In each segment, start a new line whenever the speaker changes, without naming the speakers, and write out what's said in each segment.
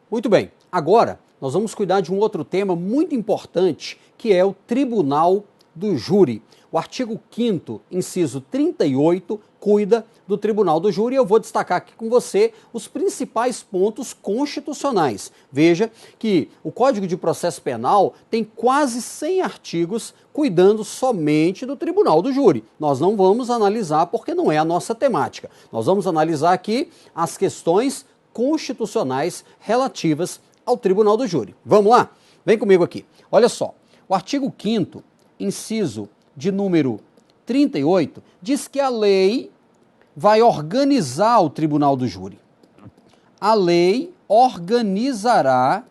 Muito bem, agora nós vamos cuidar de um outro tema muito importante, que é o Tribunal do Júri. O artigo 5º, inciso 38, cuida do Tribunal do Júri e eu vou destacar aqui com você os principais pontos constitucionais. Veja que o Código de Processo Penal tem quase 100 artigos cuidando somente do Tribunal do Júri. Nós não vamos analisar porque não é a nossa temática. Nós vamos analisar aqui as questões constitucionais relativas ao Tribunal do Júri. Vamos lá? Vem comigo aqui. Olha só, o artigo 5º, inciso de número 38, diz que a lei vai organizar o Tribunal do Júri. A lei organizará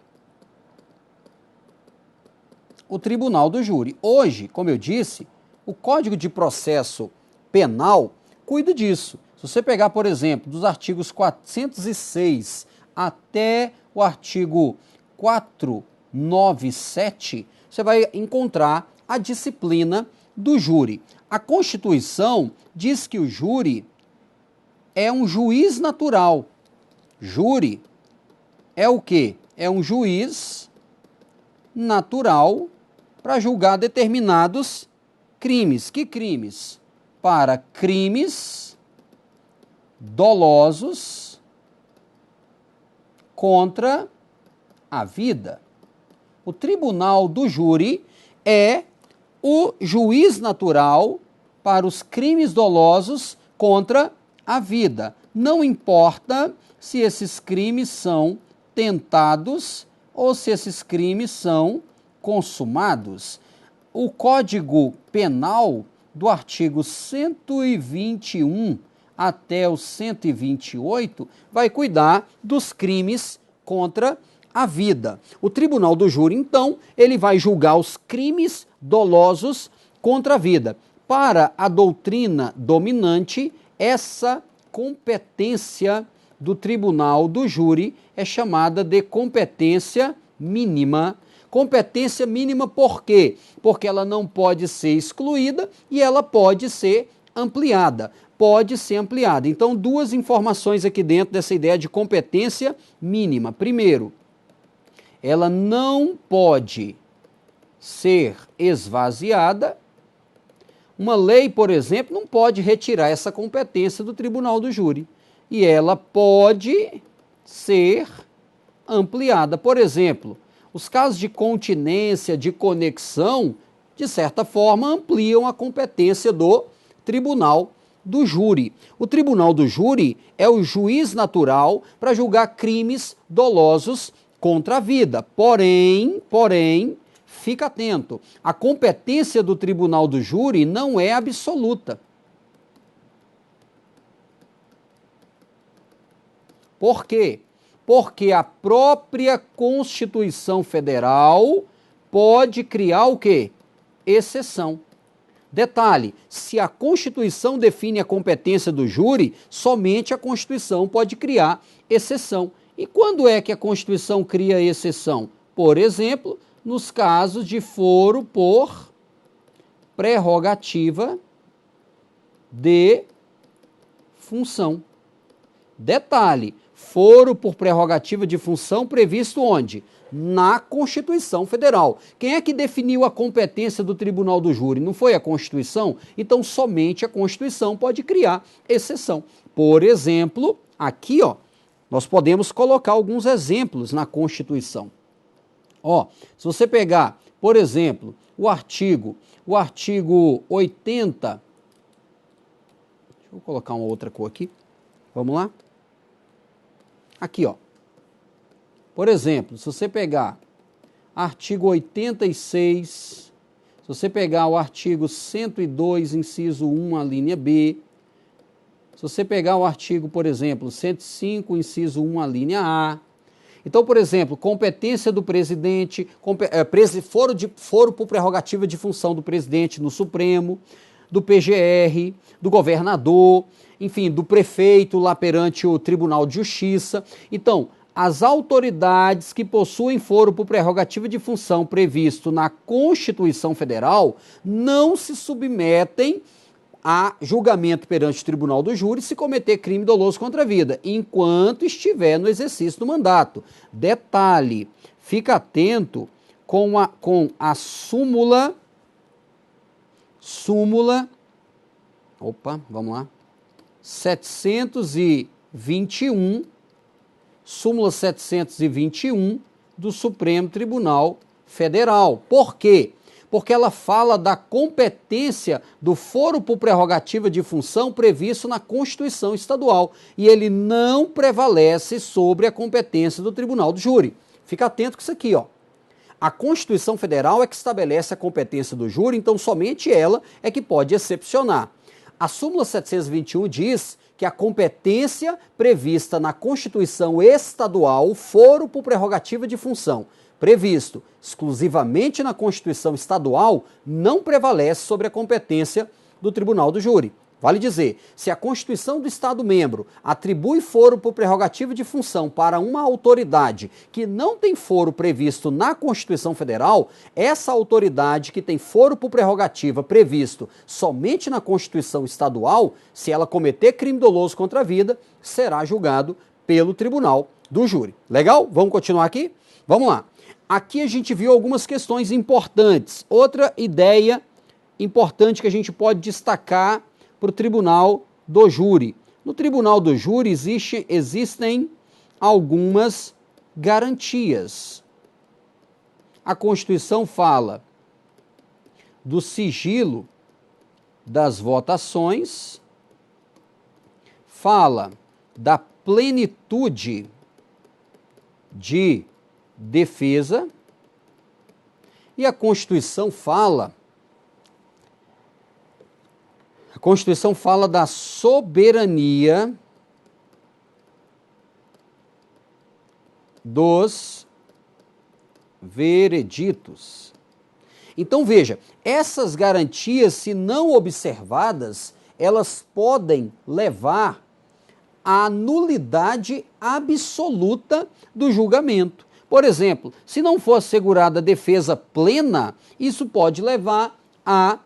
o Tribunal do Júri. Hoje, como eu disse, o Código de Processo Penal cuida disso. Se você pegar, por exemplo, dos artigos 406 até o artigo 497, você vai encontrar a disciplina do júri. A Constituição diz que o júri é um juiz natural. Júri é o quê? É um juiz natural para julgar determinados crimes. Que crimes? Para crimes dolosos contra a vida. O Tribunal do Júri é o juiz natural para os crimes dolosos contra a vida. Não importa se esses crimes são tentados ou se esses crimes são consumados. O Código Penal, do artigo 121 até o 128, vai cuidar dos crimes contra a vida. O Tribunal do Júri, então, ele vai julgar os crimes dolosos contra a vida. Para a doutrina dominante, essa competência do Tribunal do Júri é chamada de competência mínima. Competência mínima por quê? Porque ela não pode ser excluída e ela pode ser ampliada. Pode ser ampliada. Então, duas informações aqui dentro dessa ideia de competência mínima. Primeiro, ela não pode ser esvaziada. Uma lei, por exemplo, não pode retirar essa competência do Tribunal do Júri. E ela pode ser ampliada. Por exemplo, os casos de continência, de conexão, de certa forma, ampliam a competência do Tribunal do Júri. O Tribunal do Júri é o juiz natural para julgar crimes dolosos contra a vida. Porém, fica atento, a competência do Tribunal do Júri não é absoluta. Por quê? Porque a própria Constituição Federal pode criar o quê? Exceção. Detalhe, se a Constituição define a competência do júri, somente a Constituição pode criar exceção. E quando é que a Constituição cria exceção? Por exemplo, nos casos de foro por prerrogativa de função. Detalhe, foro por prerrogativa de função previsto onde? Na Constituição Federal. Quem é que definiu a competência do Tribunal do Júri? Não foi a Constituição? Então, somente a Constituição pode criar exceção. Por exemplo, aqui, nós podemos colocar alguns exemplos na Constituição. Se você pegar, por exemplo, o artigo 80, deixa eu colocar uma outra cor aqui, vamos lá? Aqui, por exemplo, se você pegar artigo 86, se você pegar o artigo 102, inciso 1, a linha B, se você pegar o artigo, por exemplo, 105, inciso 1, a linha A. Então, por exemplo, competência do presidente, foro por prerrogativa de função do presidente no Supremo, do PGR, do governador, enfim, do prefeito lá perante o Tribunal de Justiça. Então, as autoridades que possuem foro por prerrogativa de função previsto na Constituição Federal não se submetem há julgamento perante o tribunal do júri se cometer crime doloso contra a vida, enquanto estiver no exercício do mandato. Detalhe, fica atento com a súmula, vamos lá, 721, súmula 721 do Supremo Tribunal Federal. Por quê? Porque ela fala da competência do foro por prerrogativa de função previsto na Constituição Estadual e ele não prevalece sobre a competência do Tribunal do Júri. Fica atento com isso aqui, ó. A Constituição Federal é que estabelece a competência do júri, então somente ela é que pode excepcionar. A súmula 721 diz que a competência prevista na Constituição Estadual, foro por prerrogativa de função, previsto exclusivamente na Constituição Estadual, não prevalece sobre a competência do Tribunal do Júri. Vale dizer, se a Constituição do Estado-membro atribui foro por prerrogativa de função para uma autoridade que não tem foro previsto na Constituição Federal, essa autoridade que tem foro por prerrogativa previsto somente na Constituição Estadual, se ela cometer crime doloso contra a vida, será julgado pelo Tribunal do Júri. Legal? Vamos continuar aqui? Vamos lá. Aqui a gente viu algumas questões importantes. Outra ideia importante que a gente pode destacar para o Tribunal do Júri. No Tribunal do Júri existem algumas garantias. A Constituição fala do sigilo das votações, fala da plenitude de defesa e a Constituição fala da soberania dos vereditos. Então veja, essas garantias, se não observadas, elas podem levar à nulidade absoluta do julgamento. Por exemplo, se não for assegurada a defesa plena, isso pode levar à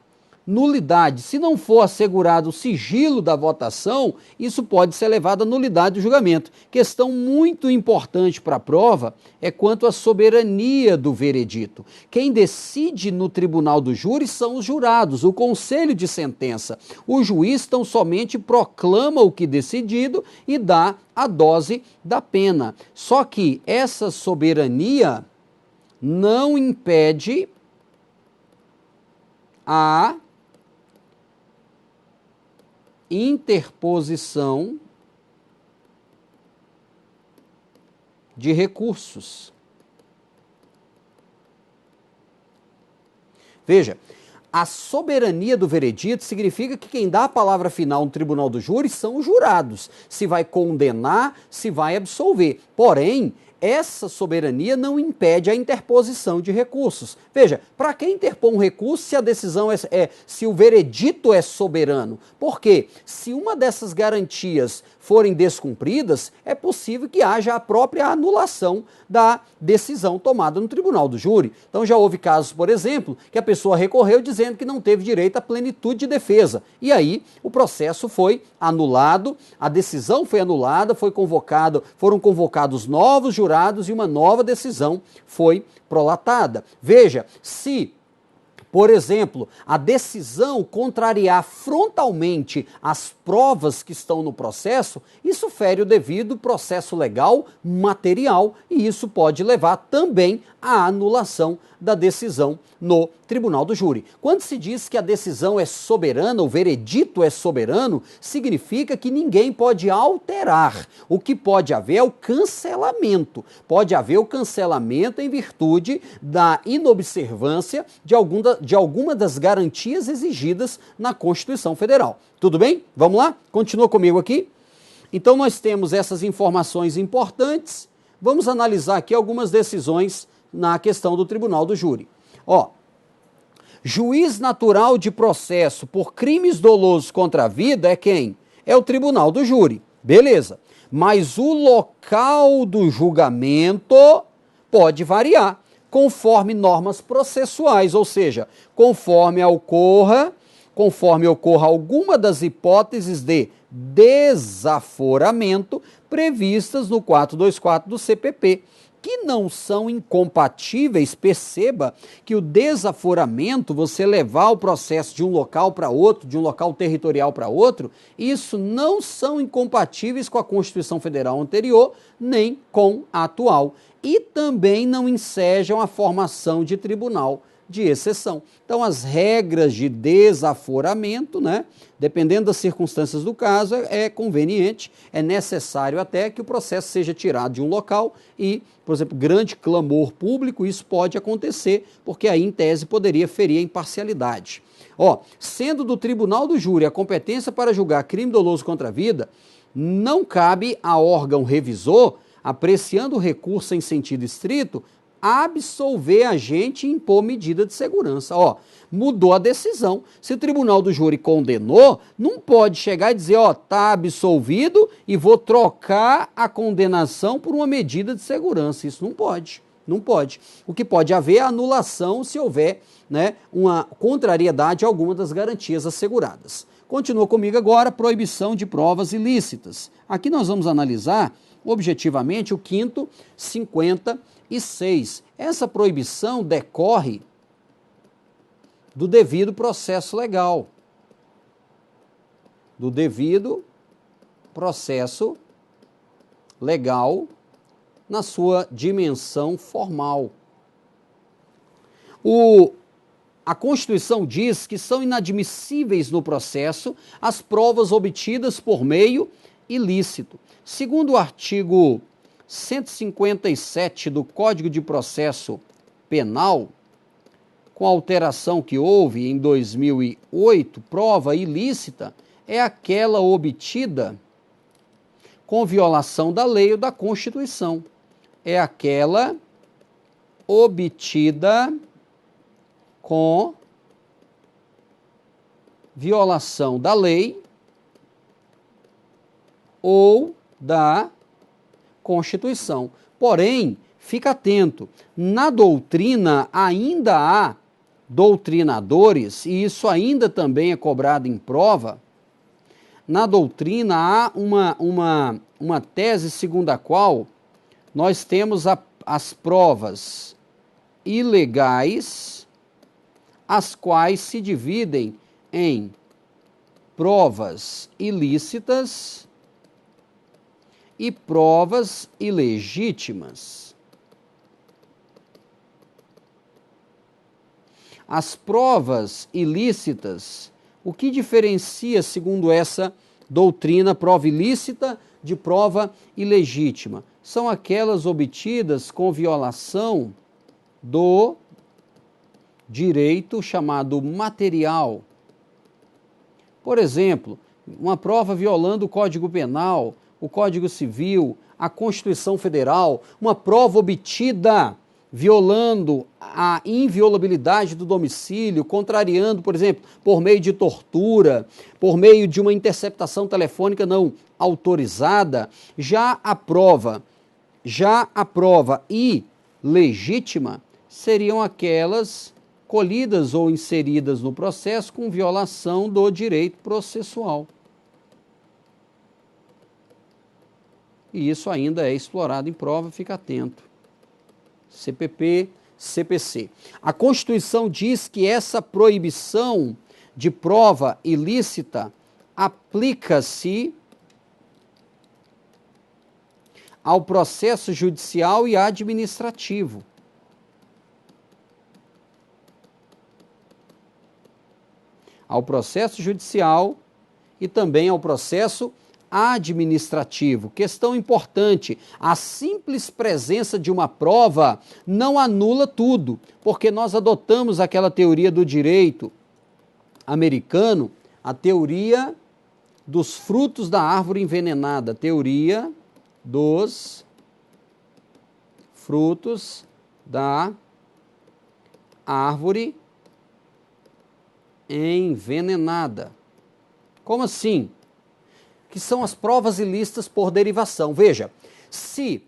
nulidade. Se não for assegurado o sigilo da votação, isso pode ser levado à nulidade do julgamento. Questão muito importante para a prova é quanto à soberania do veredito. Quem decide no tribunal do júri são os jurados, o conselho de sentença. O juiz tão somente proclama o que decidido e dá a dose da pena. Só que essa soberania não impede a interposição de recursos. Veja, a soberania do veredito significa que quem dá a palavra final no tribunal do júri são os jurados, se vai condenar, se vai absolver. Porém, essa soberania não impede a interposição de recursos. Veja, para que interpor um recurso se a decisão se o veredito é soberano? Porque se uma dessas garantias forem descumpridas, é possível que haja a própria anulação da decisão tomada no tribunal do júri. Então já houve casos, por exemplo, que a pessoa recorreu dizendo que não teve direito à plenitude de defesa. E aí o processo foi anulado, a decisão foi anulada, foram convocados novos jurados e uma nova decisão foi prolatada. Veja, se, por exemplo, a decisão contrariar frontalmente as provas que estão no processo, isso fere o devido processo legal material e isso pode levar também à anulação da decisão no tribunal do júri. Quando se diz que a decisão é soberana, o veredito é soberano, significa que ninguém pode alterar. O que pode haver é o cancelamento. Pode haver o cancelamento em virtude da inobservância de alguma das garantias exigidas na Constituição Federal. Tudo bem? Vamos lá? Continua comigo aqui. Então nós temos essas informações importantes. Vamos analisar aqui algumas decisões na questão do tribunal do júri. Ó, juiz natural de processo por crimes dolosos contra a vida é quem? É o tribunal do júri. Beleza. Mas o local do julgamento pode variar, conforme normas processuais, ou seja, conforme ocorra conforme ocorra alguma das hipóteses de desaforamento previstas no 424 do CPP, que não são incompatíveis. Perceba que o desaforamento, você levar o processo de um local para outro, de um local territorial para outro, isso não são incompatíveis com a Constituição Federal anterior, nem com a atual. E também não ensejam a formação de tribunal de exceção. Então, as regras de desaforamento, né, dependendo das circunstâncias do caso, é conveniente, é necessário até que o processo seja tirado de um local e, por exemplo, grande clamor público, isso pode acontecer, porque aí, em tese, poderia ferir a imparcialidade. Sendo do tribunal do júri a competência para julgar crime doloso contra a vida, não cabe a órgão revisor, apreciando o recurso em sentido estrito, absolver agente e impor medida de segurança. Mudou a decisão. Se o tribunal do júri condenou, não pode chegar e dizer, tá absolvido e vou trocar a condenação por uma medida de segurança. Isso não pode. Não pode. O que pode haver é anulação se houver, né, uma contrariedade a alguma das garantias asseguradas. Continua comigo agora, proibição de provas ilícitas. Aqui nós vamos analisar objetivamente o 5º 56. Essa proibição decorre do devido processo legal. Do devido processo legal na sua dimensão formal. A Constituição diz que são inadmissíveis no processo as provas obtidas por meio ilícito. Segundo o artigo 157 do Código de Processo Penal, com a alteração que houve em 2008, prova ilícita é aquela obtida com violação da lei ou da Constituição. É aquela obtida com violação da lei ou da Constituição. Porém, fica atento, na doutrina ainda há doutrinadores, e isso ainda também é cobrado em prova. Na doutrina há uma tese segundo a qual nós temos as provas ilegais, as quais se dividem em provas ilícitas e provas ilegítimas. As provas ilícitas, o que diferencia, segundo essa doutrina, prova ilícita de prova ilegítima? São aquelas obtidas com violação do direito chamado material. Por exemplo, uma prova violando o Código Penal, o Código Civil, a Constituição Federal, uma prova obtida violando a inviolabilidade do domicílio, contrariando, por exemplo, por meio de tortura, por meio de uma interceptação telefônica não autorizada, já a prova ilegítima seriam aquelas colhidas ou inseridas no processo com violação do direito processual. E isso ainda é explorado em prova, fica atento. CPP, CPC. A Constituição diz que essa proibição de prova ilícita aplica-se ao processo judicial e administrativo. Ao processo judicial e também ao processo administrativo. Questão importante, a simples presença de uma prova não anula tudo, porque nós adotamos aquela teoria do direito americano, a teoria dos frutos da árvore envenenada, teoria dos frutos da árvore envenenada. Como assim? Que são as provas ilícitas por derivação. Veja, se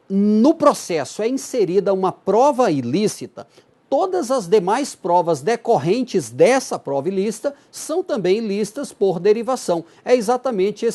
no processo é inserida uma prova ilícita, todas as demais provas decorrentes dessa prova ilícita são também ilícitas por derivação. É exatamente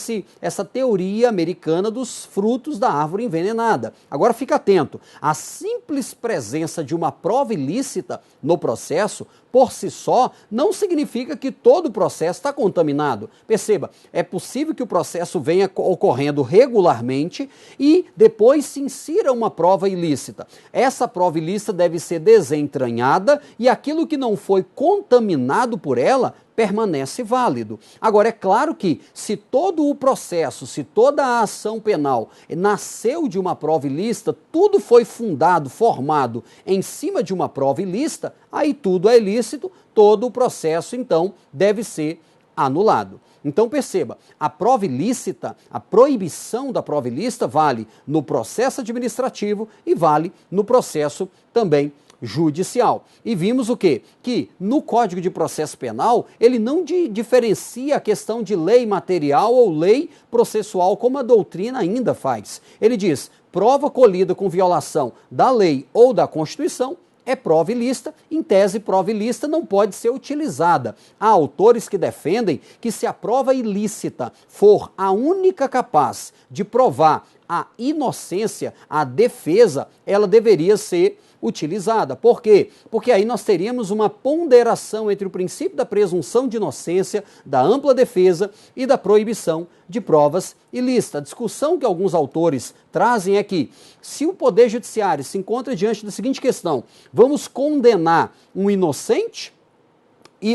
essa teoria americana dos frutos da árvore envenenada. Agora fica atento, a simples presença de uma prova ilícita no processo, por si só, não significa que todo o processo está contaminado. Perceba, é possível que o processo venha ocorrendo regularmente e depois se insira uma prova ilícita. Essa prova ilícita deve ser desentranhada e aquilo que não foi contaminado por ela permanece válido. Agora, é claro que se todo o processo, se toda a ação penal nasceu de uma prova ilícita, tudo foi fundado, formado em cima de uma prova ilícita, aí tudo é ilícito, todo o processo, então, deve ser anulado. Então perceba, a prova ilícita, a proibição da prova ilícita vale no processo administrativo e vale no processo também judicial. E vimos o quê? Que no Código de Processo Penal, ele não diferencia a questão de lei material ou lei processual, como a doutrina ainda faz. Ele diz, prova colhida com violação da lei ou da Constituição é prova ilícita, em tese prova ilícita não pode ser utilizada. Há autores que defendem que se a prova ilícita for a única capaz de provar a inocência, a defesa, ela deveria ser utilizada. Por quê? Porque aí nós teríamos uma ponderação entre o princípio da presunção de inocência, da ampla defesa e da proibição de provas ilícitas. A discussão que alguns autores trazem é que, se o Poder Judiciário se encontra diante da seguinte questão, vamos condenar um inocente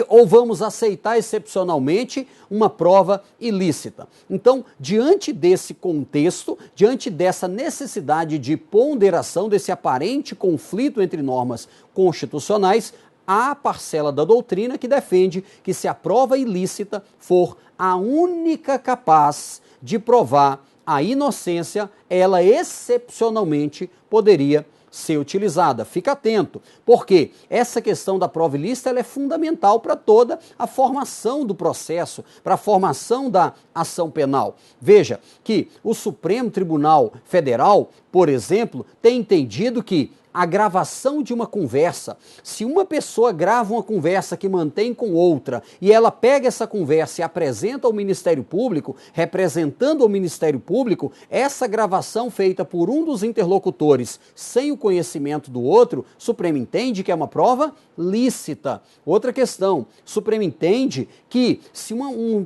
ou vamos aceitar excepcionalmente uma prova ilícita? Então, diante desse contexto, diante dessa necessidade de ponderação, desse aparente conflito entre normas constitucionais, há parcela da doutrina que defende que se a prova ilícita for a única capaz de provar a inocência, ela excepcionalmente poderia ser utilizada. Fica atento, porque essa questão da prova ilícita ela é fundamental para toda a formação do processo, para a formação da ação penal. Veja que o Supremo Tribunal Federal, por exemplo, tem entendido que a gravação de uma conversa, se uma pessoa grava uma conversa que mantém com outra e ela pega essa conversa e apresenta ao Ministério Público, representando o Ministério Público, essa gravação feita por um dos interlocutores sem o conhecimento do outro, o Supremo entende que é uma prova lícita. Outra questão, o Supremo entende que se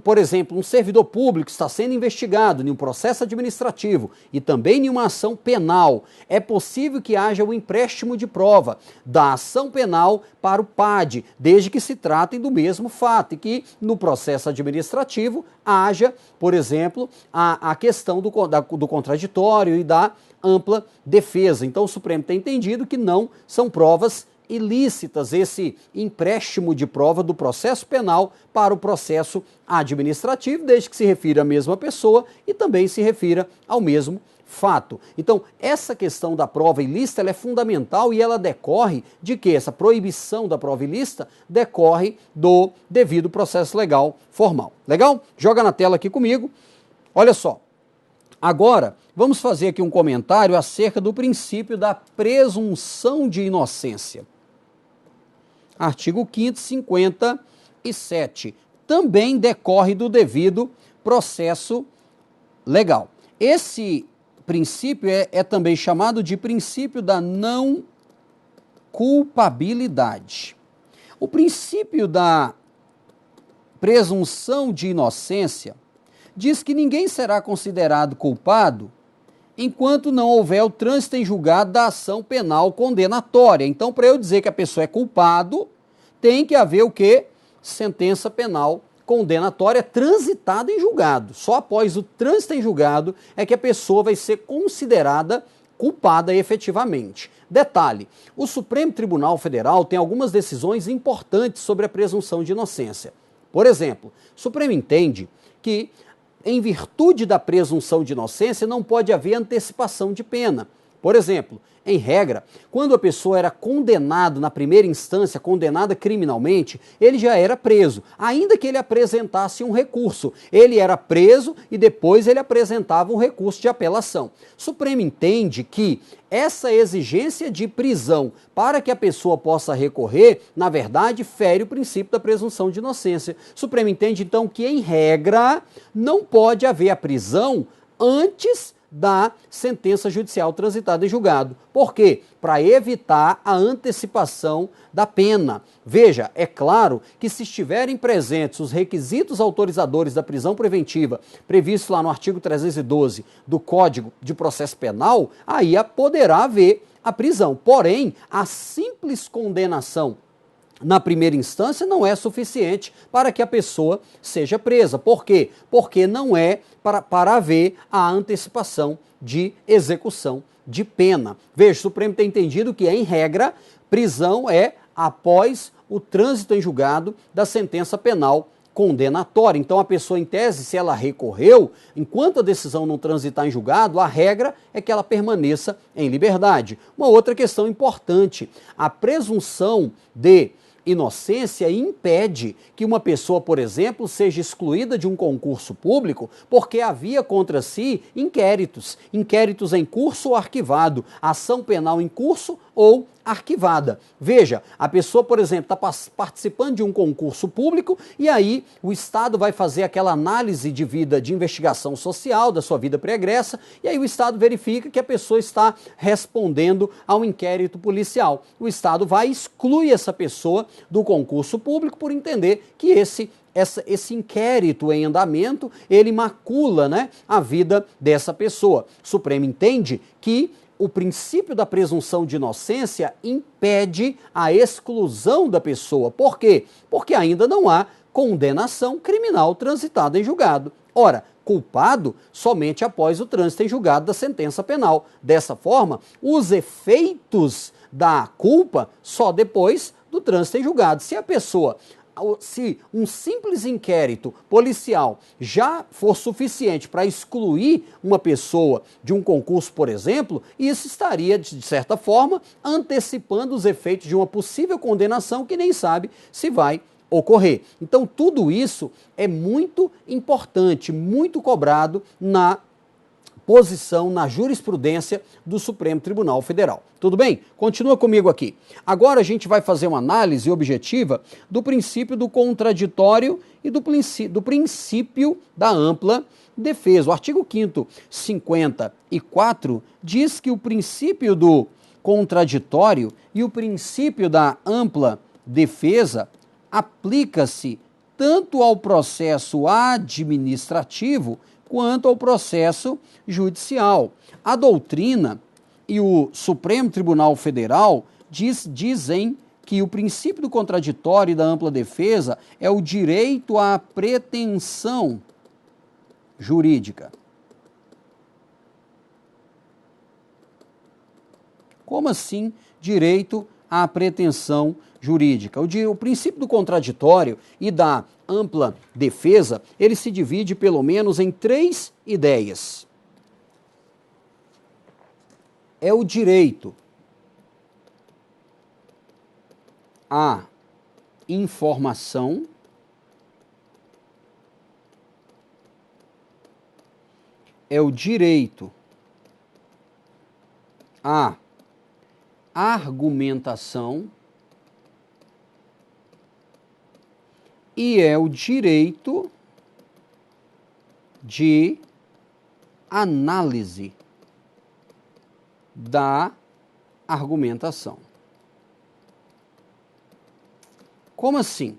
por exemplo, um servidor público está sendo investigado em um processo administrativo e também em uma ação penal, é possível que haja o empréstimo de prova da ação penal para o PAD, desde que se tratem do mesmo fato e que no processo administrativo haja, por exemplo, a questão do contraditório e da ampla defesa. Então o Supremo tem entendido que não são provas ilícitas esse empréstimo de prova do processo penal para o processo administrativo, desde que se refira à mesma pessoa e também se refira ao mesmo fato. Então, essa questão da prova ilícita ela é fundamental e ela decorre de que essa proibição da prova ilícita decorre do devido processo legal formal. Legal? Joga na tela aqui comigo. Olha só. Agora, vamos fazer aqui um comentário acerca do princípio da presunção de inocência. Artigo 5º, 57. Também decorre do devido processo legal. Esse princípio é também chamado de princípio da não culpabilidade. O princípio da presunção de inocência diz que ninguém será considerado culpado enquanto não houver o trânsito em julgado da ação penal condenatória. Então, para eu dizer que a pessoa é culpado, tem que haver o quê? Sentença penal condenatória transitada em julgado. Só após o trânsito em julgado é que a pessoa vai ser considerada culpada efetivamente. Detalhe, o Supremo Tribunal Federal tem algumas decisões importantes sobre a presunção de inocência. Por exemplo, o Supremo entende que, em virtude da presunção de inocência, não pode haver antecipação de pena. Por exemplo, em regra, quando a pessoa era condenada na primeira instância, condenada criminalmente, ele já era preso, ainda que ele apresentasse um recurso. Ele era preso e depois ele apresentava um recurso de apelação. O Supremo entende que essa exigência de prisão para que a pessoa possa recorrer, na verdade, fere o princípio da presunção de inocência. O Supremo entende, então, que, em regra, não pode haver a prisão antes da sentença judicial transitada em julgado. Por quê? Para evitar a antecipação da pena. Veja, é claro que se estiverem presentes os requisitos autorizadores da prisão preventiva, previstos lá no artigo 312 do Código de Processo Penal, aí poderá haver a prisão. Porém, a simples condenação na primeira instância não é suficiente para que a pessoa seja presa. Por quê? Porque não é para haver a antecipação de execução de pena. Veja, o Supremo tem entendido que, em regra, prisão é após o trânsito em julgado da sentença penal condenatória. Então, a pessoa, em tese, se ela recorreu, enquanto a decisão não transitar em julgado, a regra é que ela permaneça em liberdade. Uma outra questão importante, a presunção de inocência impede que uma pessoa, por exemplo, seja excluída de um concurso público porque havia contra si inquéritos em curso ou arquivado, ação penal em curso ou arquivada. Veja, a pessoa, por exemplo, está participando de um concurso público e aí o Estado vai fazer aquela análise de vida, de investigação social da sua vida pregressa, e aí o Estado verifica que a pessoa está respondendo a um inquérito policial. O Estado vai e exclui essa pessoa do concurso público por entender que esse inquérito em andamento, ele macula, né, a vida dessa pessoa. O Supremo entende que o princípio da presunção de inocência impede a exclusão da pessoa. Por quê? Porque ainda não há condenação criminal transitada em julgado. Ora, culpado somente após o trânsito em julgado da sentença penal. Dessa forma, os efeitos da culpa só depois do trânsito em julgado. Se um simples inquérito policial já for suficiente para excluir uma pessoa de um concurso, por exemplo, isso estaria, de certa forma, antecipando os efeitos de uma possível condenação que nem sabe se vai ocorrer. Então, tudo isso é muito importante, muito cobrado na posição, na jurisprudência do Supremo Tribunal Federal. Tudo bem? Continua comigo aqui. Agora a gente vai fazer uma análise objetiva do princípio do contraditório e do princípio da ampla defesa. O artigo 5º, 54, diz que o princípio do contraditório e o princípio da ampla defesa aplica-se tanto ao processo administrativo quanto ao processo judicial. A doutrina e o Supremo Tribunal Federal dizem que o princípio do contraditório e da ampla defesa é o direito à pretensão jurídica. Como assim direito à pretensão jurídica? O princípio do contraditório e da ampla defesa, ele se divide pelo menos em 3 ideias. É o direito à informação, é o direito à argumentação e é o direito de análise da argumentação. Como assim?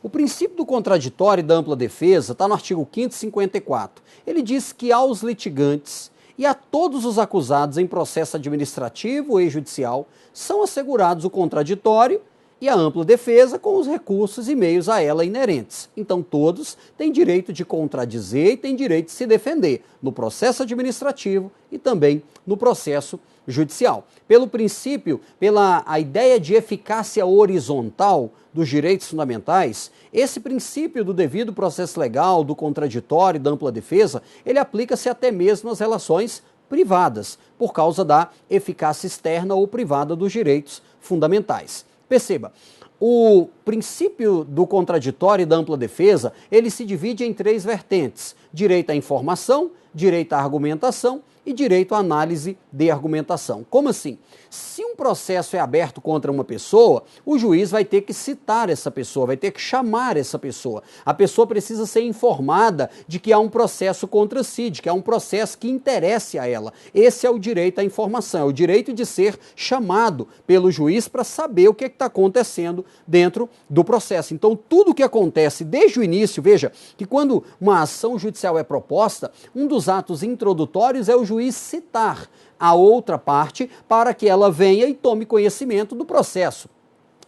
O princípio do contraditório e da ampla defesa está no artigo 5º, 54. Ele diz que aos litigantes e a todos os acusados em processo administrativo e judicial são assegurados o contraditório e a ampla defesa com os recursos e meios a ela inerentes. Então, todos têm direito de contradizer e têm direito de se defender no processo administrativo e também no processo judicial. Pelo princípio, pela a ideia de eficácia horizontal dos direitos fundamentais, esse princípio do devido processo legal, do contraditório e da ampla defesa, ele aplica-se até mesmo às relações privadas, por causa da eficácia externa ou privada dos direitos fundamentais. Perceba, o princípio do contraditório e da ampla defesa, ele se divide em três vertentes: direito à informação, direito à argumentação e direito à análise de argumentação. Como assim? Se um processo é aberto contra uma pessoa, o juiz vai ter que citar essa pessoa, vai ter que chamar essa pessoa. A pessoa precisa ser informada de que há um processo contra si, de que há um processo que interesse a ela. Esse é o direito à informação, é o direito de ser chamado pelo juiz para saber o que está acontecendo dentro do processo. Então, tudo o que acontece desde o início, veja que quando uma ação judicial é proposta, um dos atos introdutórios é o juiz citar a outra parte para que ela venha e tome conhecimento do processo.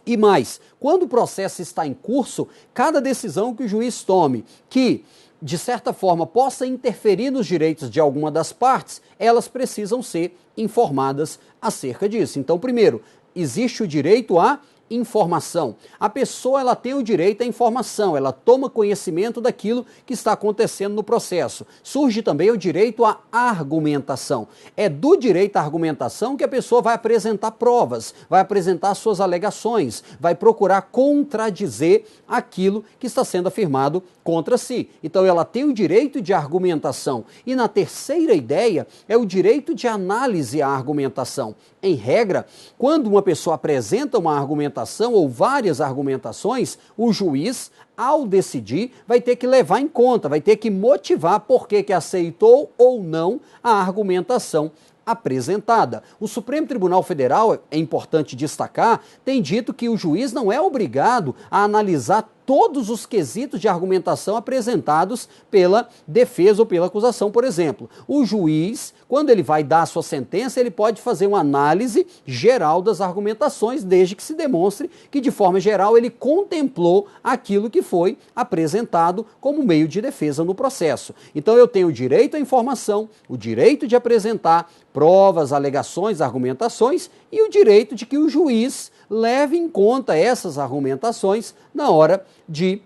E mais, quando o processo está em curso, cada decisão que o juiz tome, que de certa forma possa interferir nos direitos de alguma das partes, elas precisam ser informadas acerca disso. Então, primeiro, existe o direito à informação. A pessoa, ela tem o direito à informação, ela toma conhecimento daquilo que está acontecendo no processo. Surge também o direito à argumentação. É do direito à argumentação que a pessoa vai apresentar provas, vai apresentar suas alegações, vai procurar contradizer aquilo que está sendo afirmado contra si. Então ela tem o direito de argumentação. E na terceira ideia é o direito de análise à argumentação. Em regra, quando uma pessoa apresenta uma argumentação ou várias argumentações, o juiz, ao decidir, vai ter que levar em conta, vai ter que motivar por que aceitou ou não a argumentação apresentada. O Supremo Tribunal Federal, é importante destacar, tem dito que o juiz não é obrigado a analisar todos os quesitos de argumentação apresentados pela defesa ou pela acusação, por exemplo. O juiz, quando ele vai dar a sua sentença, ele pode fazer uma análise geral das argumentações, desde que se demonstre que, de forma geral, ele contemplou aquilo que foi apresentado como meio de defesa no processo. Então eu tenho o direito à informação, o direito de apresentar provas, alegações, argumentações e o direito de que o juiz leve em conta essas argumentações na hora de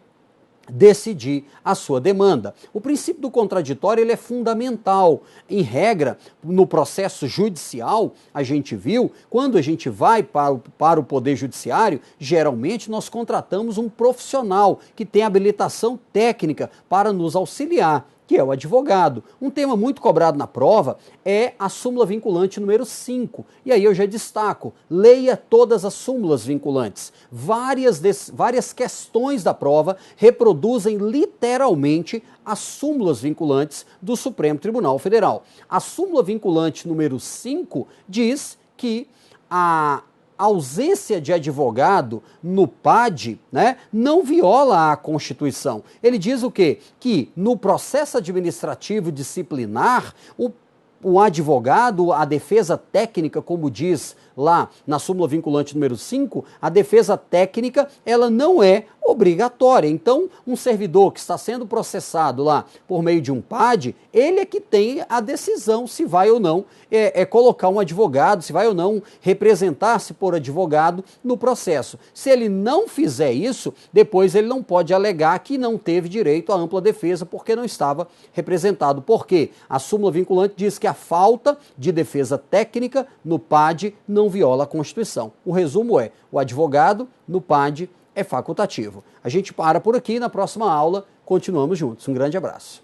decidir a sua demanda. O princípio do contraditório, ele é fundamental. Em regra, no processo judicial, a gente viu, quando a gente vai para o Poder Judiciário, geralmente nós contratamos um profissional que tem habilitação técnica para nos auxiliar, que é o advogado. Um tema muito cobrado na prova é a súmula vinculante número 5. E aí eu já destaco, leia todas as súmulas vinculantes. Várias questões da prova reproduzem literalmente as súmulas vinculantes do Supremo Tribunal Federal. A súmula vinculante número 5 diz que a ausência de advogado no PAD, né, não viola a Constituição. Ele diz o quê? Que no processo administrativo disciplinar, o advogado, a defesa técnica, como diz lá na súmula vinculante número 5, a defesa técnica, ela não é obrigatória. Então, um servidor que está sendo processado lá por meio de um PAD, ele é que tem a decisão se vai ou não colocar um advogado, se vai ou não representar-se por advogado no processo. Se ele não fizer isso, depois ele não pode alegar que não teve direito à ampla defesa porque não estava representado. Por quê? A súmula vinculante diz que a falta de defesa técnica no PAD não viola a Constituição. O resumo é, o advogado no PAD é facultativo. A gente para por aqui, na próxima aula continuamos juntos. Um grande abraço.